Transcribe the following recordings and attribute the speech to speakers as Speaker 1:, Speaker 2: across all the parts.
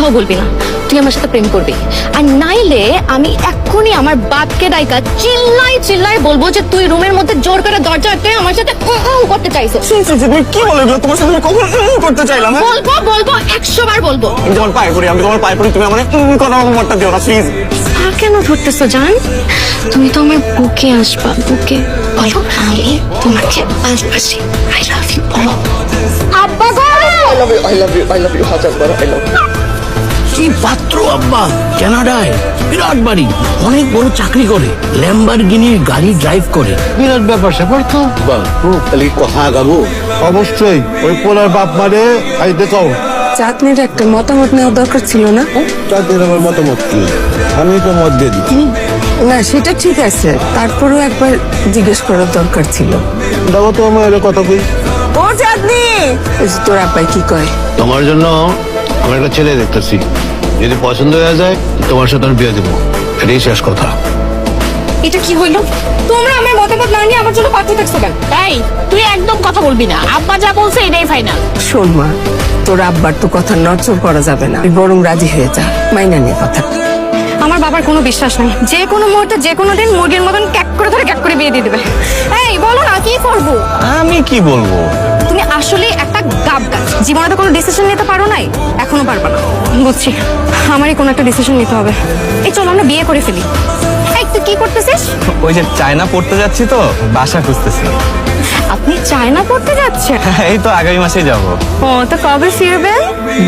Speaker 1: কথাও বলবি না, তুই আমার সাথে প্রেম করবি। আর নাইলে আমি এক্ষুনি আমার বাপকে ডাইকা চিল্লাই চিল্লাই বলবো যে তুই রুমের মধ্যে জোর করে দরজা আটকে আমার সাথে করতে চাইছো।
Speaker 2: তুমি কি বলে এগুলো? তোমার সাথে আমি কখন করতে চাইলাম?
Speaker 1: বলবো বলবো 100 বার বলবো।
Speaker 2: আমি তোমার পায়ে পড়ি, আমি তোমার পায়ে পড়ি, তুমি আমার কথা মতটা দিও না প্লিজ।
Speaker 1: কেন ধরতেছো জান? তুমি তো আমার বুকে আসবা, বুকে বলো আমি তোমাকে ভালোবাসি। আই লাভ ইউ বলো। আব্বা গো,
Speaker 2: I love you, I love you, I love you, হাজারবার আই লাভ ইউ।
Speaker 3: কি পাত্র আব্বা, কানাডায় বিরাট বাড়ি, অনেক বড় চাকরি করে, ল্যাম্বরগিনির গাড়ি ড্রাইভ করে, বিরাট ব্যাপার স্যাপার তো।
Speaker 4: তাহলে কথা আগাবো?
Speaker 5: অবশ্যই ওই পোলার বাপ মারে আইতে কও।
Speaker 6: চাঁদনির একটা মতামত নেওয়া দরকার ছিল না?
Speaker 5: তাদের আমার মতামত কি, আমি তো মত দিয়ে দিচ্ছি।
Speaker 6: না সেটা ঠিক আছে, তারপরেও একবার জিজ্ঞেস করার দরকার ছিল।
Speaker 5: দেখো তো আমার এর কথা কই।
Speaker 6: ও চাঁদনি, এই যে তোর আব্বাই কি কয়?
Speaker 4: তোমার জন্য আমার একটা ছেলে দেখতেছি, যদি পছন্দ হয়ে যায় তোমার সাথে বিয়ে দেবো, এটাই শেষ কথা।
Speaker 1: এটা কি হইলো? তোমরা আমার মতামত না নিয়ে আমার জন্য পাঠিয়ে থাকছো কেন?
Speaker 7: এই তুই একদম কথা বলবি না, আব্বা যা বলছে এটাই ফাইনাল।
Speaker 6: শোন মা, তোর আব্বার তো কথা নড়চড় করা যাবে না, তুই বরং রাজি হয়ে যা, মাইনা নিয়ে কথা।
Speaker 1: আমার বাবার কোনো বিশ্বাস নাই, যে কোনো মুহূর্তে যে কোনো দিন মুরগির মতন ক্যাক করে ধরে ক্যাক করে বিয়ে দিয়ে দেবে। এই বলো না কি করবো?
Speaker 2: আমি কি বলবো?
Speaker 1: তুমি আসলে একটা গাব গাছ, জীবনে তো কোনো ডিসিশন নিতে পারো নাই, এখনো পারবা না। বুঝছি, আমারই কোনো একটা ডিসিশন নিতে হবে। এই চলো আমরা বিয়ে করে ফেলি। এই তুই কি করতেছিস?
Speaker 2: ওই যে চায়না পড়তে যাচ্ছি তো, বাসা খুঁজতেছি।
Speaker 1: আপনি চায়না পড়তে যাচ্ছেন?
Speaker 2: এই তো আগামী মাসে যাব।
Speaker 1: ও তো কবে ফিরবেন?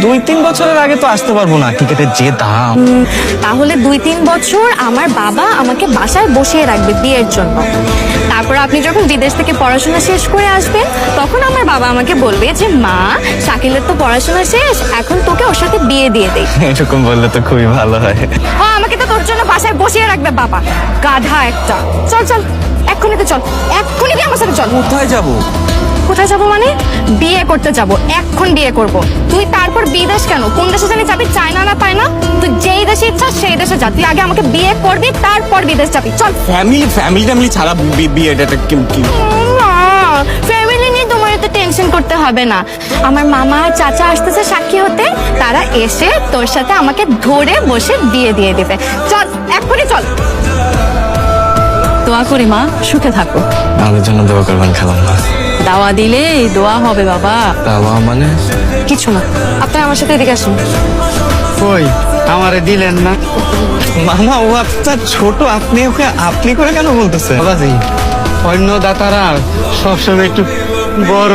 Speaker 2: 2-3 বছরের আগে তো আসতে পারবো না, টিকেটের যে দাম।
Speaker 1: তাহলে 2-3 বছর আমার বাবা আমাকে বাসায় বসিয়ে রাখবে বিয়ের জন্য। তারপর আপনি যখন বিদেশ থেকে পড়াশোনা শেষ করে আসবেন, তখন আমার বাবা আমাকে বলবে যে মা, শাকিলের তো পড়াশোনা শেষ, এখন তোকে ওর সাথে বিয়ে দিয়ে দেই।
Speaker 2: এরকম বললে তো খুবই ভালো হয়।
Speaker 1: ও আমাকে তো তোর জন্য বাসায় বসিয়ে রাখবে বাবা, গাধা একটা। চল চল, এক্ষুনি তো চল, এক্ষুনি দিয়ে আমার সাথে চল।
Speaker 2: কোথায় যাব?
Speaker 1: কোথায় যাবো মানে? বিয়ে করতে যাব, এখন বিয়ে করব। তুই তারপর বিদেশ কেন? কোন দেশে জানি যাবি, চায়না না পায় না? তুই যেই দেশে ইচ্ছা সেই দেশে যা, তুই আগে আমাকে বিয়ে করবি, তারপর বিদেশ যাবি। চল।
Speaker 2: ফ্যামিলি ছাড়া বিয়েটা কি?
Speaker 1: ফ্যামিলি নিয়ে তোমার এত টেনশন করতে হবে না। আমার মামা আর চাচা আসতেছে সাক্ষী হতে, তারা এসে তোর সাথে আমাকে ধরে বসে বিয়ে দিয়ে দেবে। চল, এক্ষুনি চল। দোয়া করি মা, সুখে থাকো।
Speaker 2: আমার জন্য দোয়া করবেন খালাম্মা।
Speaker 1: দাওয়া দিলে দোয়া হবে বাবা।
Speaker 2: দাওয়া মানে?
Speaker 1: কিছু না, আপনি আমার সাথে এদিকে আসুন।
Speaker 5: কই আমারে দিলেন না?
Speaker 2: মামা ও আপনার ছোট, আপনি ওকে আপনি করে কেন বলতেছেন?
Speaker 5: বাবাজি, অন্য দাতারা সবসময় একটু বড়